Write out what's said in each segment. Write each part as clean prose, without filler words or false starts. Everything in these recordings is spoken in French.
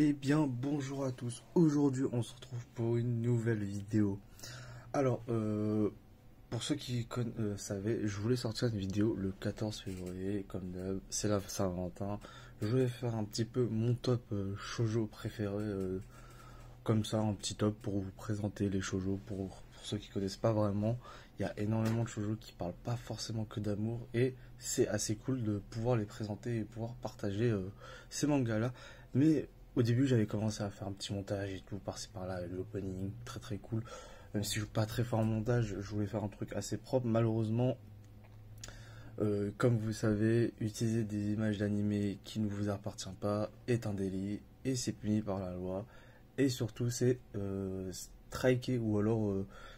Eh bien, bonjour à tous. Aujourd'hui, on se retrouve pour une nouvelle vidéo. Alors, pour ceux qui savaient, je voulais sortir une vidéo le 14 février, comme d'hab. C'est la Saint-Valentin. Je voulais faire un petit peu mon top shoujo préféré, comme ça, un petit top pour vous présenter les shoujo. Pour ceux qui connaissent pas vraiment, il y a énormément de shoujo qui parlent pas forcément que d'amour, et c'est assez cool de pouvoir les présenter et pouvoir partager ces mangas-là. Mais au début, j'avais commencé à faire un petit montage et tout, par-ci par-là, avec l'opening, très très cool. Même si je suis pas très fort en montage, je voulais faire un truc assez propre. Malheureusement, comme vous savez, utiliser des images d'animé qui ne vous appartiennent pas est un délit et c'est puni par la loi. Et surtout, c'est striké ou alors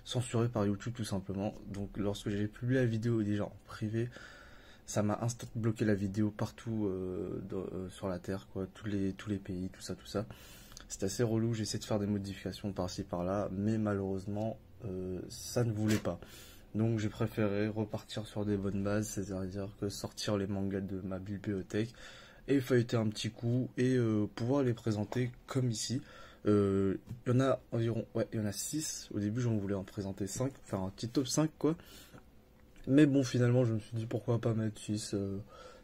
censuré par YouTube tout simplement. Donc, lorsque j'ai publié la vidéo déjà en privé, ça m'a instant bloqué la vidéo partout sur la terre, quoi, tous les pays, tout ça, tout ça. C'est assez relou, j'ai essayé de faire des modifications par-ci par-là, mais malheureusement, ça ne voulait pas. Donc j'ai préféré repartir sur des bonnes bases, c'est-à-dire que sortir les mangas de ma bibliothèque et feuilleter un petit coup et pouvoir les présenter comme ici. Il y en a environ, ouais, il y en a 6. Au début, j'en voulais en présenter 5, faire un petit top 5, quoi. Mais bon, finalement, je me suis dit pourquoi pas mettre 6.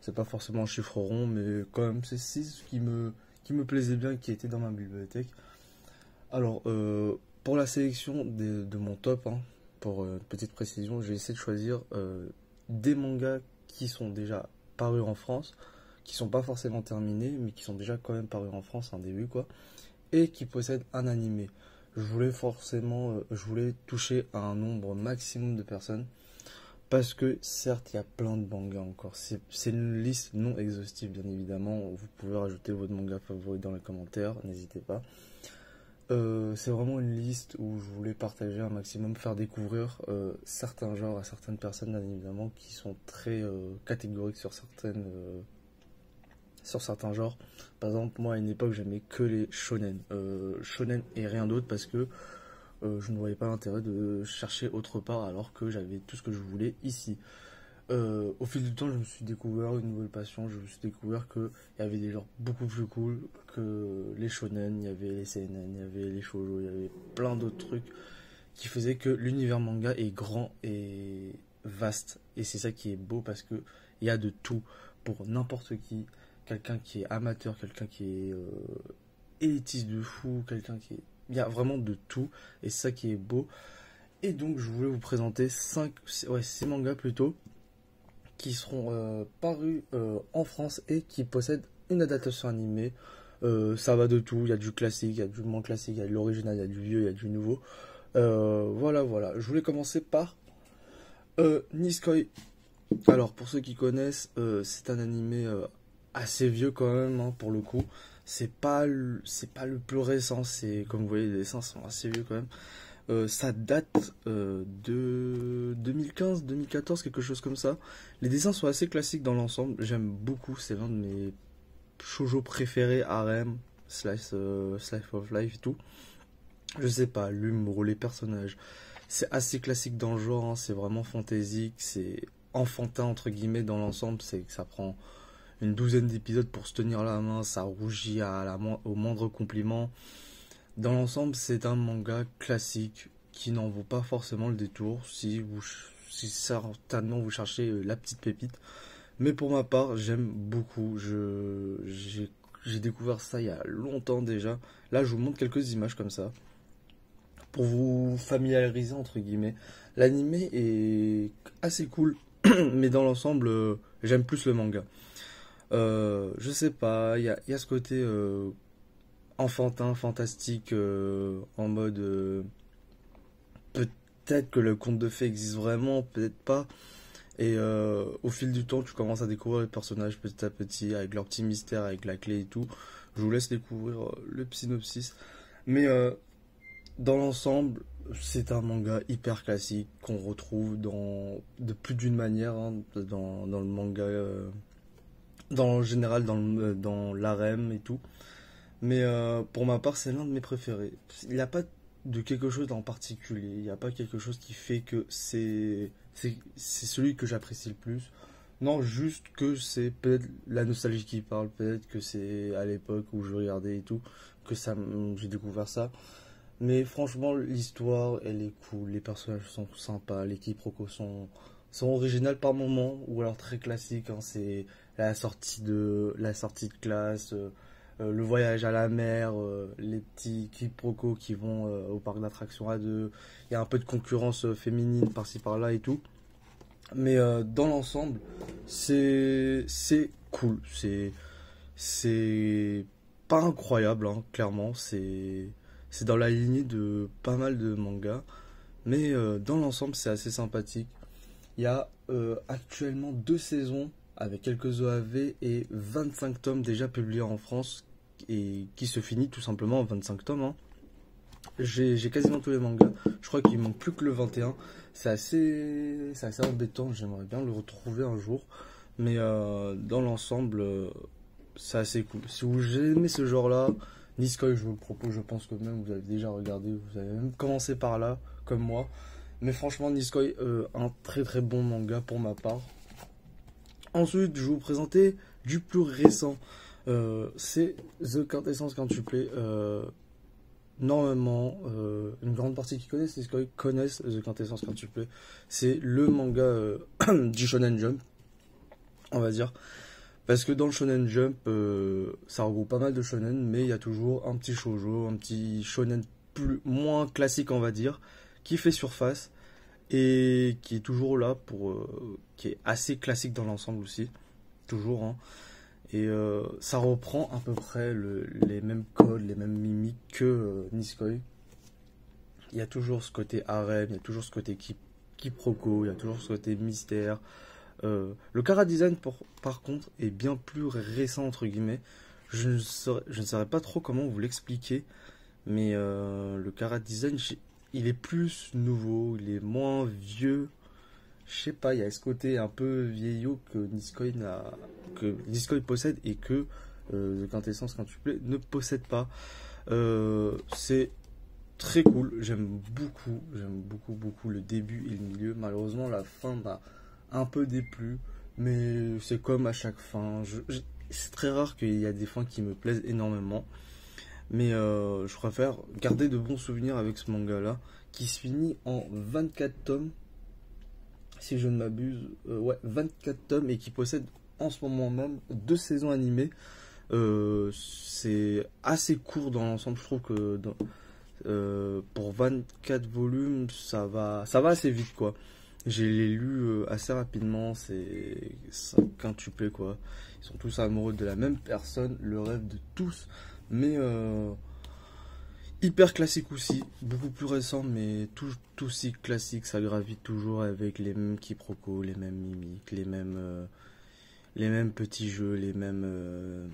C'est pas forcément un chiffre rond, mais quand même, c'est 6 qui me plaisait bien, qui était dans ma bibliothèque. Alors, pour la sélection de mon top, hein, pour petite précision, j'ai essayé de choisir des mangas qui sont déjà parus en France, qui sont pas forcément terminés, mais qui sont déjà quand même parus en France, un début, quoi, et qui possèdent un animé. Je voulais toucher à un nombre maximum de personnes. Parce que certes, il y a plein de mangas encore. C'est une liste non exhaustive, bien évidemment. Vous pouvez rajouter votre manga favori dans les commentaires, n'hésitez pas. C'est vraiment une liste où je voulais partager un maximum, faire découvrir certains genres à certaines personnes, bien évidemment, qui sont très catégoriques sur certains genres. Par exemple, moi à une époque, j'aimais que les shonen. Shonen et rien d'autre parce que je ne voyais pas l'intérêt de chercher autre part alors que j'avais tout ce que je voulais ici. Au fil du temps, je me suis découvert une nouvelle passion. Je me suis découvert qu'il y avait des genres beaucoup plus cool que les shonen, il y avait les seinen, il y avait les shoujo, il y avait plein d'autres trucs qui faisaient que l'univers manga est grand et vaste. Et c'est ça qui est beau parce que il y a de tout pour n'importe qui. Quelqu'un qui est amateur, quelqu'un qui est élitiste de fou, quelqu'un qui est... Il y a vraiment de tout et c'est ça qui est beau. Et donc je voulais vous présenter 6 mangas plutôt qui seront parus en France et qui possèdent une adaptation animée. Ça va de tout, il y a du classique, il y a du moins classique, il y a de l'original, il y a du vieux, il y a du nouveau. Voilà. Je voulais commencer par Nisekoi. Alors pour ceux qui connaissent, c'est un animé assez vieux quand même, hein, pour le coup. C'est pas le plus récent, c'est comme vous voyez les dessins sont assez vieux quand même. Ça date de 2015, 2014, quelque chose comme ça. Les dessins sont assez classiques dans l'ensemble, j'aime beaucoup, c'est l'un de mes shoujo préférés, harem, slice of life et tout. Je sais pas, l'humour, les personnages, c'est assez classique dans le genre, hein, c'est vraiment fantaisique, c'est enfantin entre guillemets dans l'ensemble, c'est que ça prend une douzaine d'épisodes pour se tenir la main, ça rougit au moindre compliment. Dans l'ensemble, c'est un manga classique qui n'en vaut pas forcément le détour si certainement vous cherchez la petite pépite. Mais pour ma part, j'aime beaucoup. J'ai découvert ça il y a longtemps déjà. Là, je vous montre quelques images comme ça pour vous familiariser entre guillemets. L'animé est assez cool, mais dans l'ensemble, j'aime plus le manga. Je sais pas, il y a ce côté enfantin, fantastique, en mode peut-être que le conte de fées existe vraiment, peut-être pas. Et au fil du temps, tu commences à découvrir les personnages petit à petit, avec leur petit mystère, avec la clé et tout. Je vous laisse découvrir le synopsis. Mais dans l'ensemble, c'est un manga hyper classique qu'on retrouve de plus d'une manière, hein, dans le manga. Dans le général dans l'arem et tout, mais pour ma part c'est l'un de mes préférés. Il n'y a pas de quelque chose en particulier, il n'y a pas quelque chose qui fait que c'est celui que j'apprécie le plus. Non, juste que c'est peut-être la nostalgie qui parle, peut-être que c'est à l'époque où je regardais et tout, que j'ai découvert ça. Mais franchement, l'histoire, elle est cool, les personnages sont sympas, les quiproquos sont originales par moments, ou alors très classiques, hein, c'est la sortie de classe, le voyage à la mer, les petits quiproquos qui vont au parc d'attractions à deux, il y a un peu de concurrence féminine par-ci par-là et tout. Mais dans l'ensemble, c'est cool. C'est pas incroyable, hein, clairement. C'est dans la lignée de pas mal de mangas. Mais dans l'ensemble, c'est assez sympathique. Il y a actuellement 2 saisons avec quelques OAV et 25 tomes déjà publiés en France et qui se finit tout simplement en 25 tomes, hein. J'ai quasiment tous les mangas. Je crois qu'il manque plus que le 21. C'est assez embêtant. J'aimerais bien le retrouver un jour. Mais dans l'ensemble, c'est assez cool. Si vous aimez ce genre-là, Niskoy, je vous le propose. Je pense que même vous avez déjà regardé. Vous avez même commencé par là, comme moi. Mais franchement, Niskoy, un très très bon manga pour ma part. Ensuite, je vais vous présenter du plus récent. C'est The Quintessence Quintuplé. Normalement, une grande partie qui connaissent Niskoy connaissent The Quintessence Quintuplé. C'est le manga du Shonen Jump, on va dire. Parce que dans le Shonen Jump, ça regroupe pas mal de shonen, mais il y a toujours un petit shoujo, un petit shonen moins classique, on va dire, qui fait surface et qui est toujours là qui est assez classique dans l'ensemble aussi, toujours, hein. Et ça reprend à peu près les mêmes codes, les mêmes mimiques que Niskoy. Il y a toujours ce côté harem, il y a toujours ce côté quiproquo, il y a toujours ce côté mystère. Le chara design, par contre, est bien plus récent, entre guillemets. Je ne saurais pas trop comment vous l'expliquer, mais le chara design, il est plus nouveau, il est moins vieux. Je sais pas, il y a ce côté un peu vieillot que Niskoy possède et que The Quintessence Quintuplé ne possède pas. C'est très cool, j'aime beaucoup, beaucoup le début et le milieu. Malheureusement, la fin m'a un peu déplu, mais c'est comme à chaque fin. C'est très rare qu'il y a des fins qui me plaisent énormément, mais je préfère garder de bons souvenirs avec ce manga-là, qui se finit en 24 tomes, si je ne m'abuse. Ouais, 24 tomes et qui possède en ce moment même 2 saisons animées. C'est assez court dans l'ensemble, je trouve que pour 24 volumes, ça va assez vite, quoi. J'ai les lu assez rapidement, c'est un quintuplé, quoi. Ils sont tous amoureux de la même personne, le rêve de tous, mais hyper classique aussi, beaucoup plus récent, mais tout aussi classique. Ça gravite toujours avec les mêmes quiproquos, les mêmes mimiques, les mêmes petits jeux, les mêmes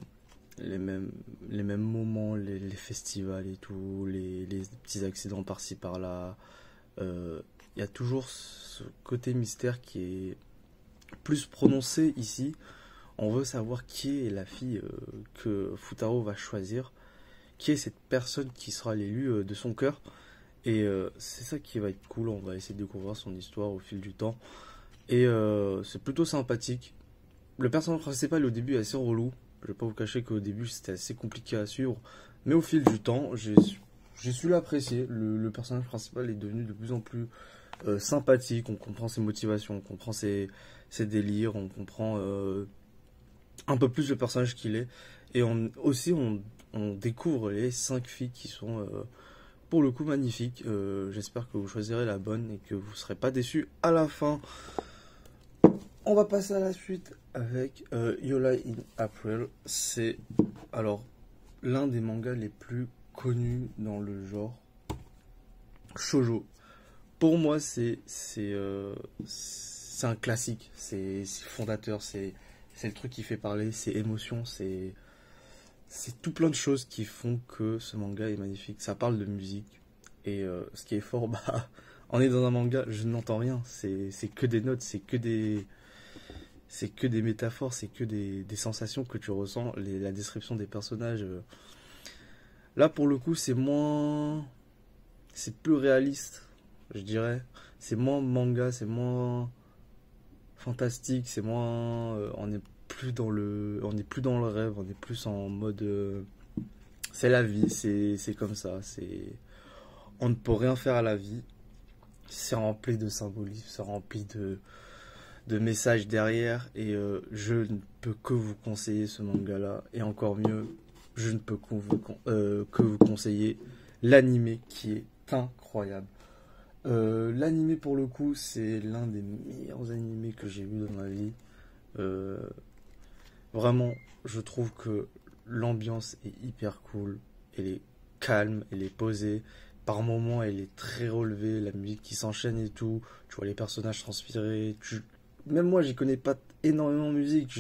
moments, les festivals et tout, les petits accidents par-ci par-là. Il y a toujours ce côté mystère qui est plus prononcé ici. On veut savoir qui est la fille que Futaro va choisir, qui est cette personne qui sera l'élu de son cœur. Et c'est ça qui va être cool. On va essayer de découvrir son histoire au fil du temps. Et c'est plutôt sympathique. Le personnage principal au début est assez relou. Je vais pas vous cacher qu'au début c'était assez compliqué à suivre. Mais au fil du temps, j'ai su l'apprécier. Le personnage principal est devenu de plus en plus sympathique. On comprend ses motivations, on comprend ses délires, on comprend un peu plus le personnage qu'il est. Et on découvre les 5 filles qui sont pour le coup magnifiques. J'espère que vous choisirez la bonne et que vous ne serez pas déçus à la fin. On va passer à la suite avec Yola in April. C'est alors l'un des mangas les plus connus dans le genre shoujo. Pour moi, c'est un classique, c'est fondateur, c'est le truc qui fait parler, c'est émotion, c'est tout plein de choses qui font que ce manga est magnifique. Ça parle de musique et ce qui est fort, bah, on est dans un manga, je n'entends rien, c'est que des notes, c'est que des métaphores, c'est que des sensations que tu ressens, la description des personnages. Là, pour le coup, c'est plus réaliste, je dirais. C'est moins manga, c'est moins fantastique, c'est moins, on est plus dans le rêve, on est plus en mode, c'est la vie, c'est comme ça, on ne peut rien faire à la vie, c'est rempli de symbolisme, c'est rempli de messages derrière, et je ne peux que vous conseiller ce manga-là, et encore mieux, je ne peux que vous conseiller l'animé qui est incroyable. L'animé pour le coup, c'est l'un des meilleurs animés que j'ai vu dans ma vie. Euh, Vraiment, je trouve que l'ambiance est hyper cool, elle est calme, elle est posée. Par moments, elle est très relevée, la musique qui s'enchaîne et tout. Tu vois les personnages transpirer. Même moi, j'y connais pas énormément de musique.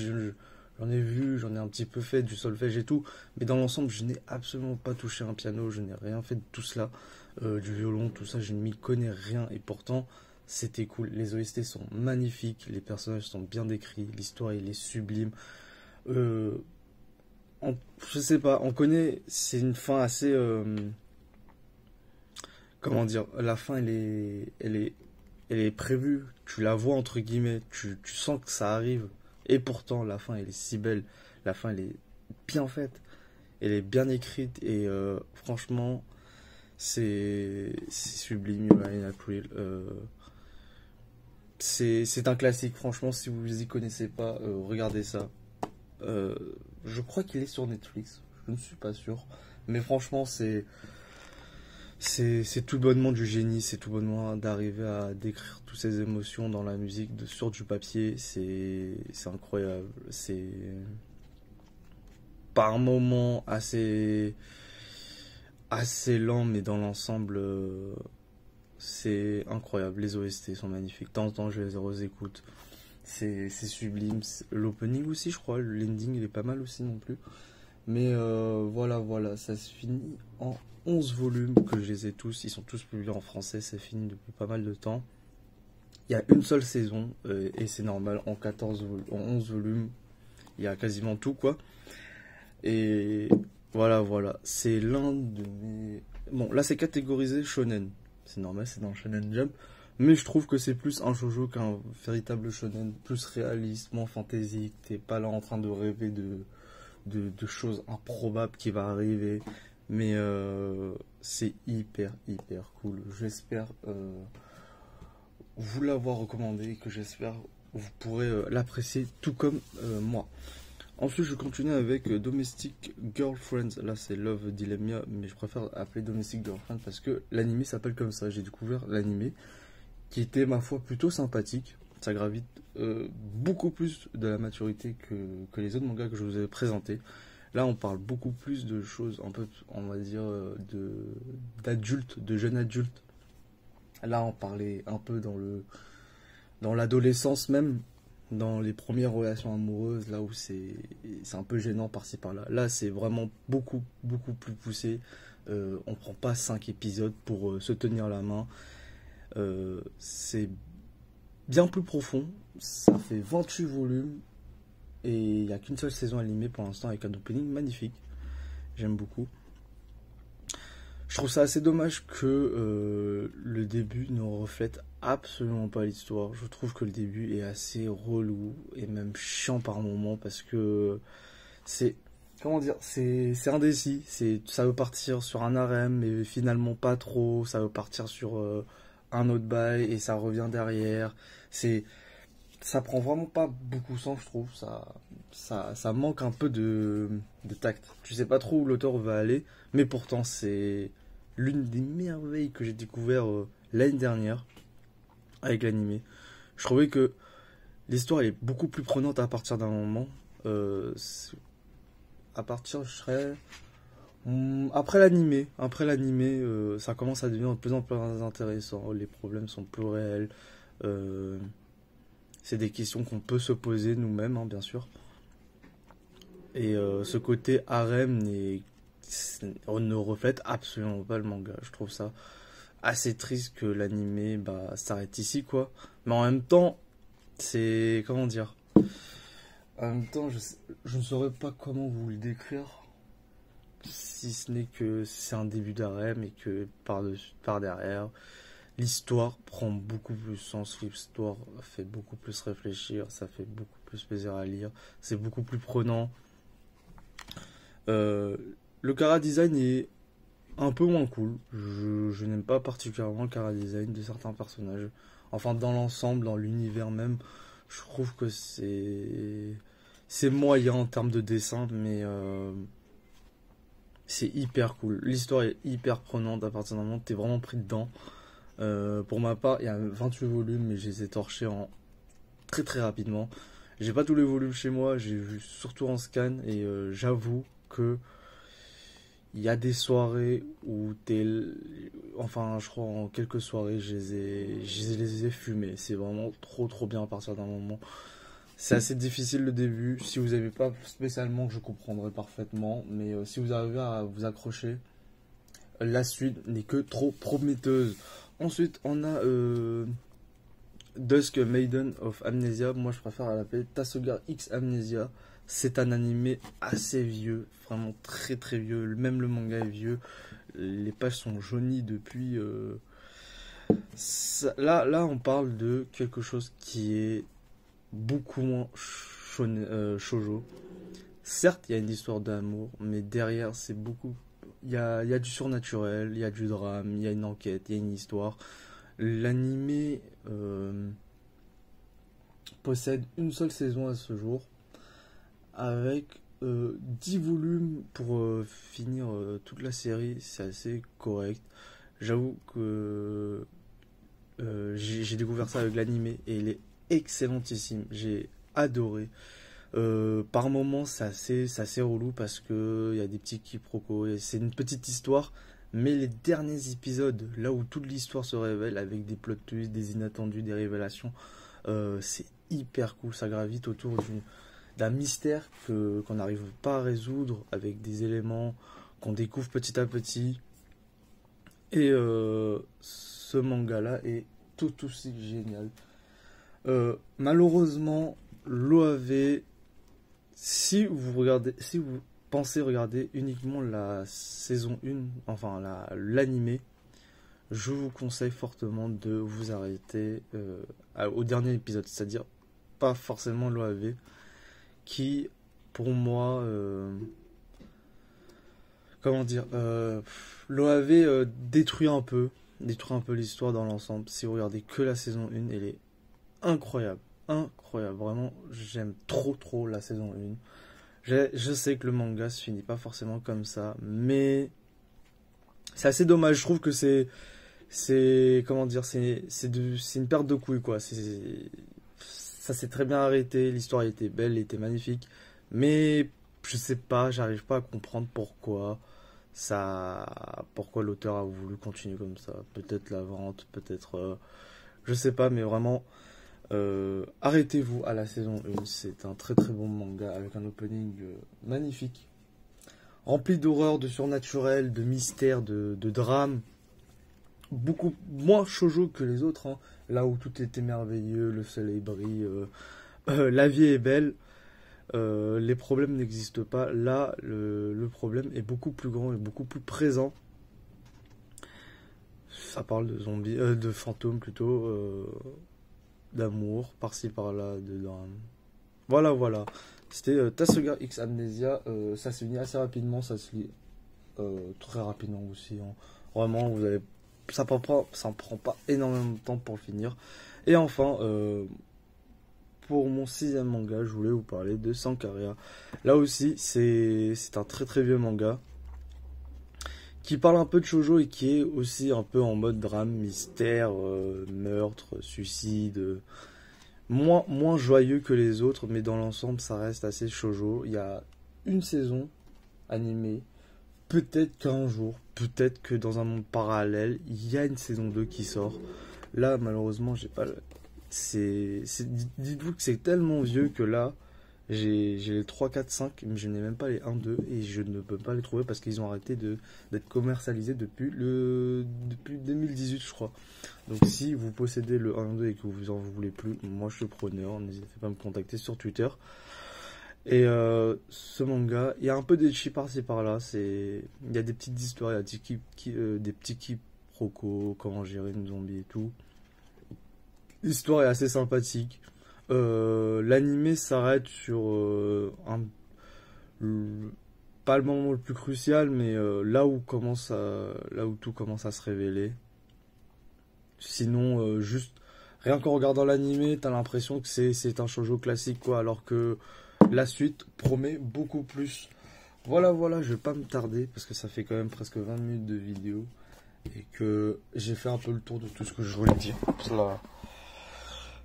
J'en ai vu, j'en ai un petit peu fait du solfège et tout. Mais dans l'ensemble, je n'ai absolument pas touché un piano, je n'ai rien fait de tout cela. Du violon, tout ça, je ne m'y connais rien. Et pourtant, c'était cool. Les OST sont magnifiques, les personnages sont bien décrits, l'histoire, elle est sublime. Euh, je sais pas, on connaît, c'est une fin assez, comment dire, la fin elle est prévue, tu la vois entre guillemets, tu sens que ça arrive, et pourtant la fin elle est si belle, la fin elle est bien faite, elle est bien écrite, et franchement, c'est sublime, Yuri April. C'est un classique, franchement, si vous y connaissez pas, regardez ça. Euh, je crois qu'il est sur Netflix, je ne suis pas sûr. Mais franchement, c'est tout bonnement du génie, c'est tout bonnement d'arriver à décrire toutes ces émotions dans la musique, sur du papier. C'est incroyable. C'est par moments assez lent, mais dans l'ensemble, c'est incroyable. Les OST sont magnifiques. De temps en temps, je les réécoute. C'est sublime. L'opening aussi, je crois. L'ending, il est pas mal aussi non plus. Mais voilà, ça se finit en 11 volumes, que je les ai tous. Ils sont tous publiés en français, c'est fini depuis pas mal de temps. Il y a une seule saison, et c'est normal, en 11 volumes, il y a quasiment tout, quoi. Et voilà, c'est l'un de mes... Bon, là c'est catégorisé shonen. C'est normal, c'est dans Shonen Jump. Mais je trouve que c'est plus un shoujo qu'un véritable shonen, plus réaliste, moins fantaisique. T'es pas là en train de rêver de choses improbables qui va arriver. Mais c'est hyper cool. J'espère vous l'avoir recommandé et que j'espère vous pourrez l'apprécier tout comme moi. Ensuite, je continue avec Domestic Girlfriends. Là, c'est Love Dilemma, mais je préfère appeler Domestic Girlfriends parce que l'anime s'appelle comme ça. J'ai découvert l'anime qui était, ma foi, plutôt sympathique. Ça gravite beaucoup plus de la maturité que les autres mangas que je vous ai présentés. Là, on parle beaucoup plus de choses, un peu, on va dire, d'adultes, de jeunes adultes. Là, on parlait un peu dans l'adolescence même, dans les premières relations amoureuses, là où c'est un peu gênant par-ci par-là. Là, c'est vraiment beaucoup plus poussé. On prend pas 5 épisodes pour se tenir la main. C'est bien plus profond. Ça fait 28 volumes. Et il n'y a qu'une seule saison animée pour l'instant avec un opening magnifique. J'aime beaucoup. Je trouve ça assez dommage que le début ne reflète absolument pas l'histoire. Je trouve que le début est assez relou et même chiant par moments parce que c'est, comment dire, c'est indécis. Ça veut partir sur un harem mais finalement pas trop. Ça veut partir sur un autre bail et ça revient derrière. Ça prend vraiment pas beaucoup sens, je trouve. Ça manque un peu de tact. Tu sais pas trop où l'auteur va aller, mais pourtant c'est l'une des merveilles que j'ai découvert l'année dernière avec l'animé. Je trouvais que l'histoire est beaucoup plus prenante à partir d'un moment. À partir, je serais après l'animé. Ça commence à devenir de plus en plus intéressant. Les problèmes sont plus réels. C'est des questions qu'on peut se poser nous-mêmes, hein, bien sûr. Et ce côté harem ne reflète absolument pas le manga. Je trouve ça assez triste que l'animé s'arrête ici, quoi. Mais en même temps, c'est... Comment dire? En même temps, je ne saurais pas comment vous le décrire. Si ce n'est que c'est un début d'harem et que par derrière, L'histoire prend beaucoup plus sens, l'histoire fait beaucoup plus réfléchir, ça fait beaucoup plus plaisir à lire, c'est beaucoup plus prenant. Euh, le chara design est un peu moins cool. Je n'aime pas particulièrement le chara design de certains personnages. Enfin, dans l'ensemble, dans l'univers même, je trouve que c'est moyen en termes de dessin, mais c'est hyper cool. L'histoire est hyper prenante à partir du moment où t'es vraiment pris dedans. Pour ma part, il y a 28 volumes, mais je les ai torchés en très très rapidement. J'ai pas tous les volumes chez moi, j'ai vu surtout en scan et j'avoue que il y a des soirées où t'es, enfin je crois en quelques soirées je les ai fumés. C'est vraiment trop trop bien à partir d'un moment. C'est assez difficile le début. Si vous n'avez pas spécialement, je comprendrai parfaitement, mais si vous arrivez à vous accrocher, la suite n'est que trop prometteuse. Ensuite, on a Dusk Maiden of Amnesia. Moi, je préfère l'appeler Tasoga X Amnesia. C'est un animé assez vieux, vraiment très très vieux. Même le manga est vieux. Les pages sont jaunies depuis. Là, on parle de quelque chose qui est beaucoup moins shoujo. Certes, il y a une histoire d'amour, mais derrière, c'est beaucoup. Il y a du surnaturel, il y a du drame, il y a une enquête, il y a une histoire. L'animé possède une seule saison à ce jour, avec 10 volumes pour finir toute la série. C'est assez correct. J'avoue que j'ai découvert ça avec l'animé et il est excellentissime. J'ai adoré. Par moments, c'est assez relou parce que il y a des petits quiproquos. C'est une petite histoire, mais les derniers épisodes, là où toute l'histoire se révèle avec des plot twists, des inattendus, des révélations, c'est hyper cool. Ça gravite autour d'un mystère qu'on n'arrive pas à résoudre avec des éléments qu'on découvre petit à petit. Et ce manga-là est tout aussi génial. Malheureusement, l'OAV, si vous pensez regarder uniquement la saison 1, enfin l'animé, je vous conseille fortement de vous arrêter au dernier épisode, c'est-à-dire pas forcément l'OAV, qui pour moi, comment dire, l'OAV détruit un peu l'histoire dans l'ensemble. Si vous regardez que la saison 1, elle est incroyable. Incroyable, vraiment, j'aime trop la saison 1. Je sais que le manga se finit pas forcément comme ça, mais c'est assez dommage. Je trouve que comment dire, c'est une perte de couilles, quoi. Ça s'est très bien arrêté, l'histoire était belle, elle était magnifique, mais je sais pas, j'arrive pas à comprendre pourquoi l'auteur a voulu continuer comme ça. Peut-être la vente, peut-être, je sais pas, mais vraiment. Arrêtez-vous à la saison 1, c'est un très très bon manga avec un opening magnifique, rempli d'horreur, de surnaturel, de mystère, de drame, beaucoup moins shoujo que les autres, hein. Là où tout était merveilleux, le soleil brille, la vie est belle, les problèmes n'existent pas. Là, le problème est beaucoup plus grand et beaucoup plus présent. Ça parle de zombies, de fantômes plutôt. D'amour, par-ci par-là, de drame. Voilà. C'était Tasoga X Amnesia. Ça se lit assez rapidement, ça se lit très rapidement aussi, hein. Vraiment, ça prend pas énormément de temps pour le finir. Et enfin, pour mon 6ème manga, je voulais vous parler de Sankaria. Là aussi, c'est un très très vieux manga qui parle un peu de shoujo et qui est aussi un peu en mode drame, mystère, meurtre, suicide, moins joyeux que les autres, mais dans l'ensemble ça reste assez shoujo. Il y a une saison animée, peut-être qu'un jour, peut-être que dans un monde parallèle, il y a une saison 2 qui sort. Là malheureusement j'ai pas dites-vous que c'est tellement vieux que là j'ai les 3, 4, 5, mais je n'ai même pas les 1, 2 et je ne peux pas les trouver parce qu'ils ont arrêté d'être commercialisés depuis 2018, je crois. Donc si vous possédez le 1, 2 et que vous en voulez plus, moi je suis preneur, n'hésitez pas à me contacter sur Twitter. Et ce manga, il y a un peu d'ecchi par-ci par-là, il y a des petites histoires, il y a des petits quiproquos, comment gérer une zombie et tout. L'histoire est assez sympathique. L'anime s'arrête sur pas le moment le plus crucial, mais là où tout commence à se révéler. Sinon, juste rien qu'en regardant l'anime, t'as l'impression que c'est un shoujo classique, quoi, alors que la suite promet beaucoup plus. Voilà, je vais pas me tarder parce que ça fait quand même presque 20 minutes de vidéo et que j'ai fait un peu le tour de tout ce que je voulais dire. Là,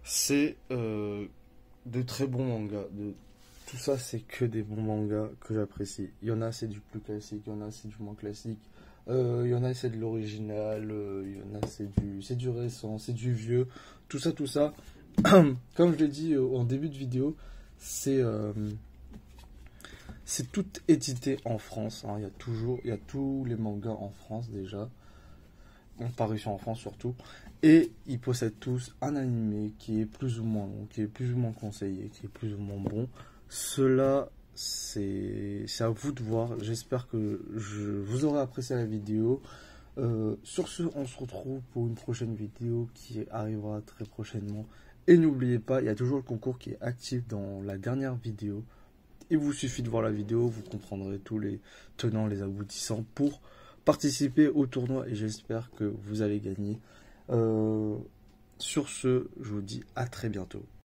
c'est de très bons mangas. Tout ça, c'est que des bons mangas que j'apprécie. Il y en a, c'est du plus classique, il y en a, c'est du moins classique. Il y en a, c'est de l'original, il y en a, c'est du récent, c'est du vieux. Tout ça. Comme je l'ai dit en début de vidéo, c'est tout édité en France. Hein. Il y a tous les mangas en France déjà, en parution en France surtout. Et ils possèdent tous un animé qui est plus ou moins long, qui est plus ou moins conseillé, qui est plus ou moins bon. Cela, c'est à vous de voir. J'espère que vous aurez apprécié la vidéo. Sur ce, on se retrouve pour une prochaine vidéo qui arrivera très prochainement. Et n'oubliez pas, il y a toujours le concours qui est actif dans la dernière vidéo. Il vous suffit de voir la vidéo, vous comprendrez tous les tenants, les aboutissants pour participer au tournoi. Et j'espère que vous allez gagner. Sur ce, je vous dis à très bientôt.